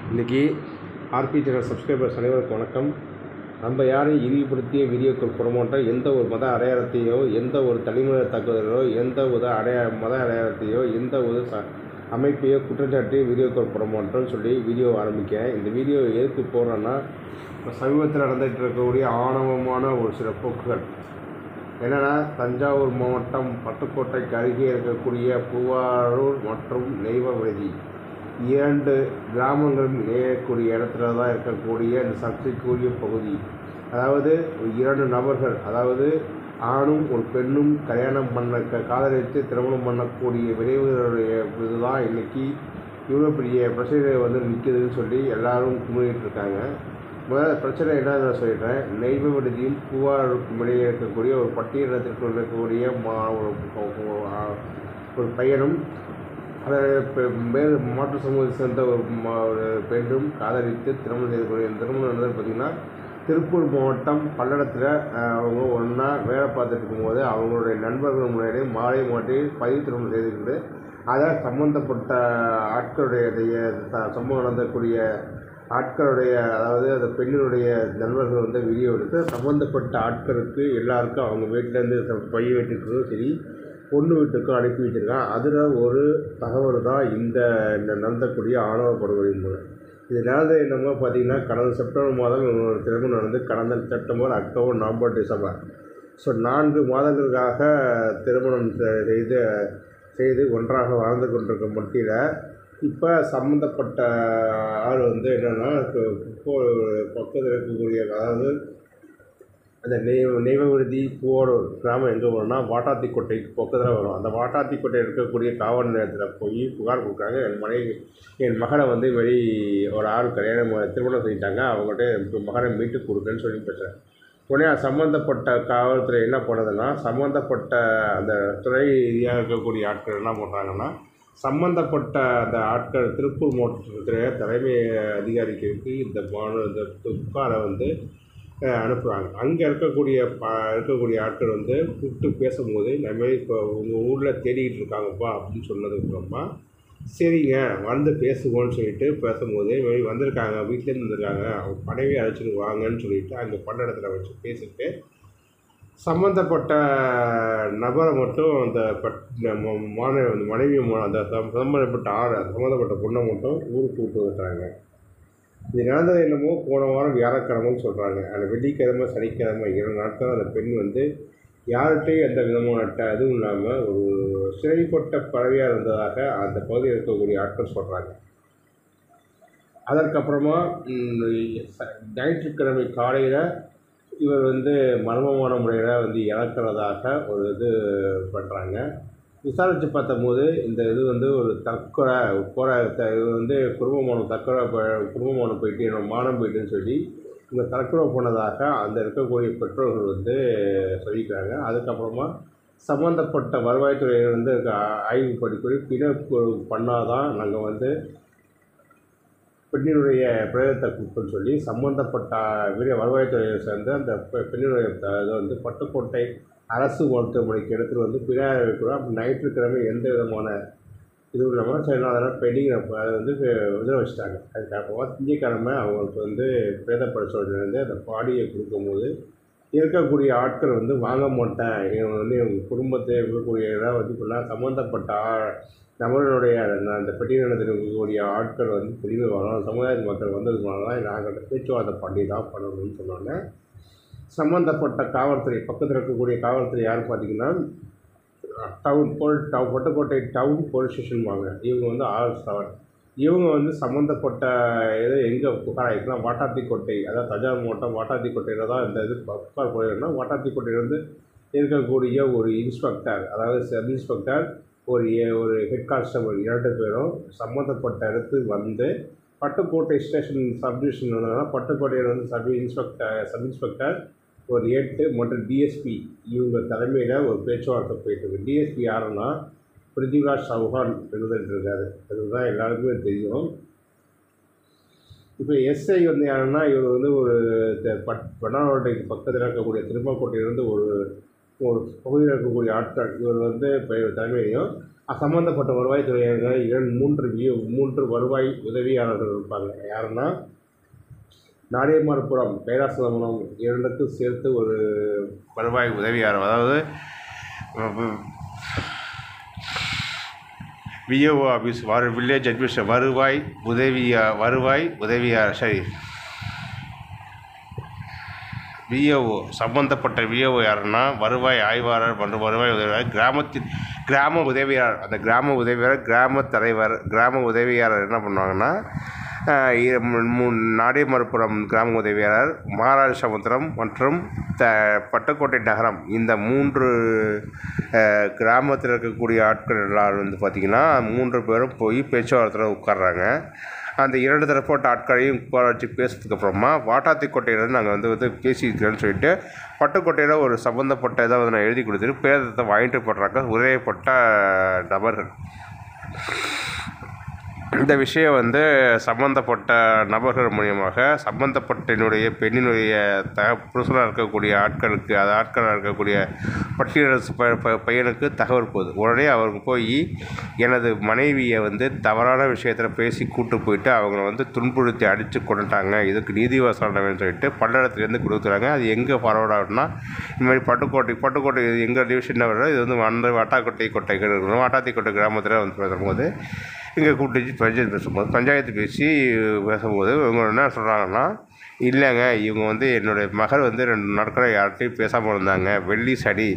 இன்றைக்கி RB channel subscribers அனைவருக்கும் வணக்கம். நம்ம யாரையும் இழிவுபடுத்திய வீடியோக்கள் போடமாட்டோம். எந்த ஒரு மத அடையாளத்தையோ, எந்த ஒரு தனிமனித தாக்குதலோ, எந்த ஒரு மத அடையாளத்தையோ, எந்த ஒரு அமைப்பையோ குற்றச்சாட்டு வீடியோக்கள் போடமாட்டோம்னு சொல்லி வீடியோ ஆரம்பிக்கேன். இந்த வீடியோ எதுக்கு போடுறேன்னா, சமீபத்தில் நடந்துகிட்டு இருக்கக்கூடிய ஆணவமான ஒரு சில போக்குகள் என்னென்னா, தஞ்சாவூர் மாவட்டம் பட்டுக்கோட்டைக்கு அருகே இருக்கக்கூடிய பூவாரூர் மற்றும் நெய்வேலி 2 கிராமங்களும் இணையக்கூடிய இடத்துல தான் இருக்கக்கூடிய இந்த சர்ச்சைக்குரிய பகுதி. அதாவது 2 நபர்கள், அதாவது ஆணும் ஒரு பெண்ணும் கல்யாணம் பண்ண காதலித்து திருமணம் பண்ணக்கூடிய விரைவுகளுடைய இதுதான் இன்றைக்கி இவ்வளோ பெரிய பிரச்சனை நிற்கிதுன்னு சொல்லி எல்லோரும் கும்பிட்டு இருக்காங்க. முதல்ல பிரச்சனை என்ன சொல்லிடுறேன். நெய்வேலியும் பூவாருக்கும் இடையே இருக்கக்கூடிய ஒரு பட்டியலத்திற்கு இருக்கக்கூடிய ஒரு பையனும் மேல் மாற்று சமூகத்தை சேர்ந்த ஒரு பெண்ணும் காதலித்து திருமணம் செய்யக்கூடிய திருமணம் நடந்தது பார்த்திங்கன்னா, திருப்பூர் மாவட்டம் பல்லடத்தில் அவங்க ஒன்றா வேலை பார்த்துட்டு இருக்கும்போது அவங்களுடைய நண்பர்கள் முன்னாடி மாலை மாட்டி பதிவு திருமணம் செய்துக்கிட்டு அதை சம்மந்தப்பட்ட ஆட்களுடைய சம்பவம் நடந்தக்கூடிய ஆட்களுடைய, அதாவது அந்த பெண்ணினுடைய நண்பர்கள் வீடியோ எடுத்து சம்மந்தப்பட்ட ஆட்களுக்கு எல்லாருக்கும் அவங்க வீட்டிலேருந்து பையன் வீட்டுக்கும் சரி பொண்ணு வீட்டுக்கும் அனுப்பி வச்சுருக்கான். அதில் ஒரு தகவல் தான் இந்த நடந்தக்கூடிய ஆணவ படுகொலை மூலம். இது நடந்தது என்னமோ பார்த்திங்கன்னா, கடந்த செப்டம்பர் மாதம் ஒரு திருமணம் நடந்து கடந்த செப்டம்பர், அக்டோபர், நவம்பர், டிசம்பர் 4 மாதங்களுக்காக திருமணம் செய்து ஒன்றாக வாழ்ந்து கொண்டிருக்க மத்தியில் இப்போ சம்மந்தப்பட்ட ஆள் என்னென்னா, பக்கத்தில் இருக்கக்கூடிய, அதாவது அந்த நெய்வேலி பூவாரூர் கிராமம் எங்கே வரும்னா வாட்டாத்திக்கோட்டைக்கு பக்கத்தில் வரும். அந்த வாட்டாத்திக்கோட்டை இருக்கக்கூடிய காவல் நிலையத்தில் போய் புகார் கொடுக்குறாங்க. என் மகனை ஒரு ஆள் திருமணம் செஞ்சிட்டாங்க, அவங்கள்ட்ட மகனை மீட்டு கொடுக்குன்னு சொல்லி பேசுகிறேன். உடனே சம்மந்தப்பட்ட காவல்துறை என்ன பண்ணுதுன்னா, சம்மந்தப்பட்ட அந்த துறை ரீதியாக இருக்கக்கூடிய ஆட்கள் என்ன பண்ணுறாங்கன்னா, சம்மந்தப்பட்ட அந்த ஆட்கள் திருப்பூர் மாவட்டத்துடைய தலைமை அதிகாரிக்கு இந்த புகாரை அனுப்புகிறாங்க. அங்கே இருக்கக்கூடிய ஆட்கள் கூப்பிட்டு பேசும்போது, இந்த இப்போ உங்கள் ஊரில் தேடிக்கிட்டு இருக்காங்கப்பா அப்படின்னு சொன்னதுக்கப்புறமா, சரிங்க பேசுவோன்னு சொல்லிட்டு பேசும்போது, வந்திருக்காங்க, வீட்டிலேருந்து வந்திருக்காங்க, அவங்க மனைவி அழைச்சிட்டு வாங்கன்னு சொல்லிட்டு அங்கே பண்ண இடத்துல வச்சு பேசிட்டு சம்மந்தப்பட்ட நபரை மட்டும் அந்த மனைவி அந்த சம்மந்தப்பட்ட பொண்ணை மட்டும் ஊருக்கு கூப்பிட்டு வந்துட்டாங்க. இது நடந்தது என்னமோ போன வாரம் வியாழக்கிழமைன்னு சொல்கிறாங்க. அந்த வெள்ளிக்கிழமை சனிக்கிழமை 2 நாட்கள் அந்த பெண் யார்கிட்டையும் எந்த விதமான இதுவும் இல்லாமல் ஒரு சிறைப்பட்ட பறவையாக இருந்ததாக அந்த பகுதியில் இருக்கக்கூடிய ஆட்கள் சொல்கிறாங்க. அதற்கப்புறமா ஞாயிற்றுக்கிழமை காலையில் இவர் மர்மமான முறையில் இறக்கிறதாக ஒரு பண்ணுறாங்க. விசாரித்து பார்த்தபோது இந்த இது ஒரு தற்கொலை குடும்பமானம் போயிட்டு என்னோட மானம் போயிட்டுன்னு சொல்லி இவங்க தற்கொலை போனதாக அந்த இருக்கக்கூடிய பெற்றோர்கள் சொல்லிக்கிறாங்க. அதுக்கப்புறமா சம்மந்தப்பட்ட வருவாய்த்துறையினர் ஆய்வு படிப்படி பண்ணாதான் நாங்கள் பெண்ணினுடைய பிரேதத்தை கொடுப்போன்னு சொல்லி சம்மந்தப்பட்ட வருவாய்த்துறையை சேர்ந்த அந்த பெண்ணினுடைய இதை பட்டுக்கோட்டை அரசு மருத்துவமனைக்கு எடுத்துகிட்டு பின்னாடி வைக்கிறோம். அப்படி ஞாயிற்றுக்கிழமை எந்த விதமான இதுவும் இல்லாமல் சரி அதெல்லாம் பெண்டிங் அதை இதில் வச்சுட்டாங்க. அதுக்கப்புறமா திங்கக்கிழமை அவங்களுக்கு பிரேத பரிசோதனை அந்த பாடியை கொடுக்கும்போது இருக்கக்கூடிய ஆட்கள் வாங்க மாட்டேன், இவங்க இவங்க குடும்பத்தை இருக்கக்கூடிய இதெல்லாம் சம்மந்தப்பட்ட நம்மளுடைய அந்த பெட்டியினத்தில் இருக்கக்கூடிய ஆட்கள் தெளிவு வரணும், சமுதாய மக்கள் வந்ததுனால தான் நாங்கள் பேச்சுவார்த்தை பண்ணி தான் பண்ணணும்னு சொன்னாங்க. சம்மந்தப்பட்ட காவல்துறை பக்கத்தில் இருக்கக்கூடிய காவல்துறை யார் பார்த்திங்கன்னா, பட்டுக்கோட்டை டவுன் போலீஸ் ஸ்டேஷன் வாங்க. இவங்க R7. இவங்க சம்மந்தப்பட்ட எங்கே புகார் ஆகிருக்குன்னா வாட்டாத்திக்கோட்டை, அதாவது தஞ்சாவூர் மாவட்டம் வாட்டாத்திக்கோட்டையில் தான் இந்த புகார் போயிருக்குன்னா, வாட்டாத்திக்கோட்டையிலேருந்து இருக்கக்கூடிய ஒரு இன்ஸ்பெக்டர், அதாவது சப் இன்ஸ்பெக்டர், ஒரு ஹெட் கான்ஸ்டபிள் 2 பேரும் சம்மந்தப்பட்ட இடத்துக்கு பட்டுக்கோட்டை ஸ்டேஷன் சப்டிவிஷன் பட்டுக்கோட்டையில் சப் இன்ஸ்பெக்டர் ஒரு 8 மற்றும் டிஎஸ்பி இவங்க தலைமையில் ஒரு பேச்சுவார்த்தை போயிட்டுருக்கு. டிஎஸ்பி யாருன்னா பிருத்திவிராஜ் சௌஹான் இருந்துகிட்ருக்காரு. அதுதான் எல்லாருக்குமே தெரியும். இப்போ எஸ்ஐ யாருன்னா இவர் ஒரு பெண்ணாரோட்டைக்கு பக்கத்தில் இருக்கக்கூடிய திருமக்கோட்டையிலேருந்து ஒரு பகுதியில் இருக்கக்கூடிய ஆட்கள் இவர் தலைமையிலையும் சம்பந்தப்பட்ட வருவாய்த்துறையினர் மூன்று வருவாய் உதவியாளர்கள் இருப்பாங்க. யாருன்னா நாடியமர்புரம் கைலாசபுரம் இரண்டுக்கும் சேர்த்து ஒரு வருவாய் உதவியாளர், அதாவது விஓஓ ஆஃபீஸ், வில்லேஜ் அட்மினிஸ்ட்ரேஷன் வருவாய் உதவியாளர் சரி விஓஓ. சம்பந்தப்பட்ட விஓஓ யாருன்னா வருவாய் ஆய்வாளர் மற்றும் வருவாய் உதவியாளர். கிராம உதவியாளர், அந்த கிராம உதவியாளர் கிராம தலைவர். கிராம உதவியாளர் என்ன பண்ணுவாங்கன்னா நாடியமர்புரம் கிராம உதவியாளர், மாராரி சமுத்திரம் மற்றும் பட்டுக்கோட்டை நகரம், இந்த 3 கிராமத்தில் இருக்கக்கூடிய ஆட்கள் எல்லாரும் வந்து பார்த்திங்கன்னா 3 பேரும் போய் பேச்சுவார்த்தையில் உட்கார்றாங்க. அந்த 2 தரப்பட்ட ஆட்களையும் உட்கார வச்சு பேசுறதுக்கப்புறமா வாட்டாத்திக்கோட்டையிலேருந்து நாங்கள் வந்து பேசிக்கிறேன்னு சொல்லிட்டு பட்டுக்கோட்டையில் ஒரு சம்மந்தப்பட்ட இதை வந்து நான் எழுதி கொடுத்துட்டு பேரத்தை வாங்கிட்டு போடுறாங்க உரையப்பட்ட நபர்கள். இந்த விஷயம் வந்து சம்பந்தப்பட்ட நபர்கள் மூலியமாக சம்பந்தப்பட்ட பெண்ணினுடைய புருஷனாக இருக்கக்கூடிய ஆட்களுக்கு, அது ஆட்களாக இருக்கக்கூடிய பட்டியல் பையனுக்கு தகவல் போகுது. உடனே அவருக்கு போய் எனது மனைவியை வந்து தவறான விஷயத்தில் பேசி கூட்டு போயிட்டு அவங்கள வந்து துன்புறுத்தி அடித்து கொண்டுட்டாங்க, இதுக்கு நீதி விசாரணைன்னு சொல்லிட்டு பல்லடத்துலேருந்து கொடுக்குறாங்க. அது எங்கே ஃபார்வர்ட் ஆகுதுன்னா இந்த மாதிரி பட்டுக்கோட்டை எங்கள் டிவிஷனில் வர இது வந்து வாட்டாத்திக்கோட்டை கிராமத்தில் வந்து பேசும்போது இங்கே கூப்பிட்டு பஞ்சாயத்து பேசும்போது இவங்க என்ன சொல்கிறாங்கன்னா, இல்லைங்க இவங்க வந்து என்னுடைய மகள் வந்து 2 நாட்களாக யார்கிட்டையும் பேசாமல் இருந்தாங்க. வெள்ளி சனி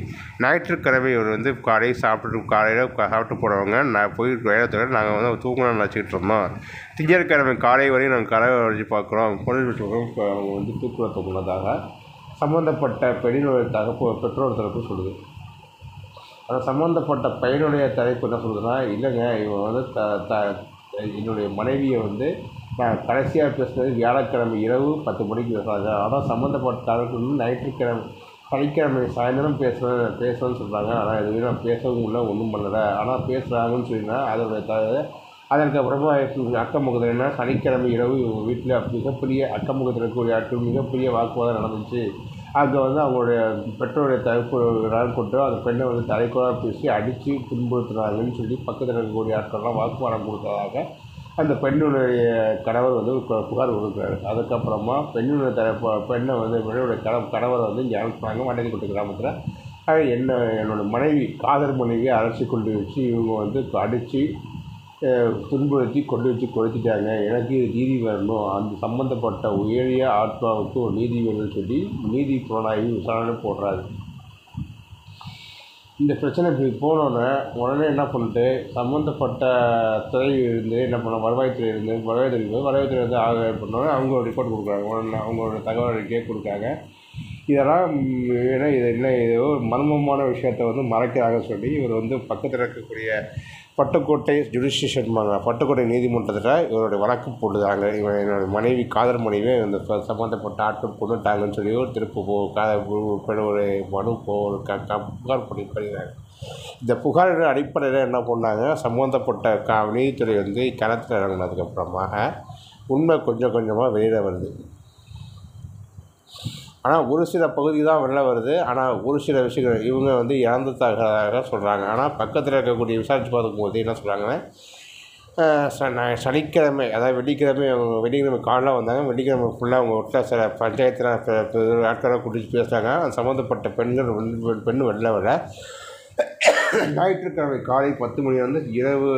ஞாயிற்றுக்கிழமை இவர் வந்து காலையில் சாப்பிட்டு போனவங்க நான் போய் வேலை நாங்கள் வந்து தூங்கணும்னு நினச்சிக்கிட்டு இருந்தோம். திங்கட்கிழமை காலை வரையும் நாங்கள் கலவை வரைஞ்சி பார்க்குறோம். போலீஸ் அவங்க வந்து தூக்குறத முன்னதாக சம்மந்தப்பட்ட பெண்ணினுடைய பெற்றோர் தரப்பு சொல்லுது. ஆனால் சம்மந்தப்பட்ட பையனுடைய தலைப்பு என்ன சொல்லுதுன்னா, இல்லைங்க இவன் வந்து என்னுடைய மனைவியை வந்து நான் கடைசியாக பேசுனது வியாழக்கிழமை இரவு 10 மணிக்கு பேசுகிறாங்க. ஆனால் சம்மந்தப்பட்ட தலைப்பு சனிக்கிழமை சாயந்தரம் பேசுவேன்னு சொல்கிறாங்க. ஆனால் எதுவுமே நான் பேசவும் இல்லை, ஒன்றும் பண்ணலை. ஆனால் பேசுகிறாங்கன்னு சொல்லினா அதற்கப்புறமா அக்கம் பக்கத்தில் என்ன சனிக்கிழமை இரவு வீட்டில் மிகப்பெரிய அக்கம் பக்கத்தில் இருக்கக்கூடிய ஆட்கள் மிகப்பெரிய வாக்குவாதம் நடந்துச்சு. அங்கே வந்து அவங்களுடைய பெற்றோருடைய தரப்பு கொண்டு அந்த பெண்ணை வந்து தலைக்குறாக பேசி அடித்து துன்புறுத்துனாங்கன்னு சொல்லி பக்கத்தில் இருக்கக்கூடிய ஆட்கள்லாம் வாக்குவாதம் கொடுத்ததாக அந்த பெண்ணுடைய கணவர் வந்து புகார் கொடுக்குறாரு. அதுக்கப்புறமா பெண்ணுடைய பெண்ணை வந்து பெண்ணுடைய கணவரை வந்து இங்கே அனுப்புனாங்க வாட்டாத்திக்கோட்டை கிராமத்தில். என்னோடய மனைவி காதல் மனைவியை அழைச்சி கொண்டு வச்சு இவங்க வந்து அடித்து துன்புறுத்தி கொண்டு வச்சு கொளுத்திட்டாங்க, எனக்கு நீதி வரணும், அந்த சம்மந்தப்பட்ட உயரிய ஆத்மாவுக்கு ஒரு நீதி வேணும்னு சொல்லி நீதி புலனாய்வு விசாரணை போடுறாரு. இந்த பிரச்சனை இப்படி போனோன்னே உடனே என்ன பண்ணிட்டு சம்மந்தப்பட்ட துறையிலிருந்து என்ன பண்ண வருவாய்த்துறை வந்து ஆக பண்ணோன்னே அவங்க ரிப்போர்ட் கொடுக்குறாங்க. உடனே அவங்களோட தகவல் அறிக்கையை கொடுக்குறாங்க. இதெல்லாம் ஏன்னா ஏதோ ஒரு மர்மமான விஷயத்தை வந்து மறைக்கிறாங்க சொல்லி இவர் வந்து பக்கத்தில் இருக்கக்கூடிய பட்டுக்கோட்டை ஜுடிஷியல்மாங்க பட்டுக்கோட்டை நீதிமன்றத்தில் இவருடைய வழக்கு போட்டுதாங்க. என்னோட மனைவி காதல் மனைவியை இந்த சம்மந்தப்பட்ட ஆட்கள் கொண்டுட்டாங்கன்னு சொல்லி ஒரு மனு புகார் பண்ணியிருக்காங்க. இந்த புகார் அடிப்படையில் என்ன பண்ணாங்க, சம்மந்தப்பட்ட நீதித்துறை வந்து களத்தில் இறங்கினதுக்கப்புறமாக உண்மை கொஞ்சம் கொஞ்சமாக வெளியில் வருது. ஆனால் ஒரு சில பகுதி தான் வெளில வருது. ஆனால் ஒரு சில விஷயங்கள் இவங்க வந்து இறந்ததாக சொல்கிறாங்க. ஆனால் பக்கத்தில் இருக்கக்கூடிய விசாரித்து பார்க்கும்போது என்ன சொல்கிறாங்கன்னா, சனிக்கிழமை அதாவது வெள்ளிக்கிழமை காலைல வந்தாங்க. வெள்ளிக்கிழமை ஃபுல்லாக அவங்க வீட்டில் சில பஞ்சாயத்தில் ஆட்களை கூட்டிட்டு பேசுகிறாங்க. அந்த சம்மந்தப்பட்ட பெண் வெளில வர ஞாயிற்றுக்கிழமை காலை 10 மணி வந்து இரவு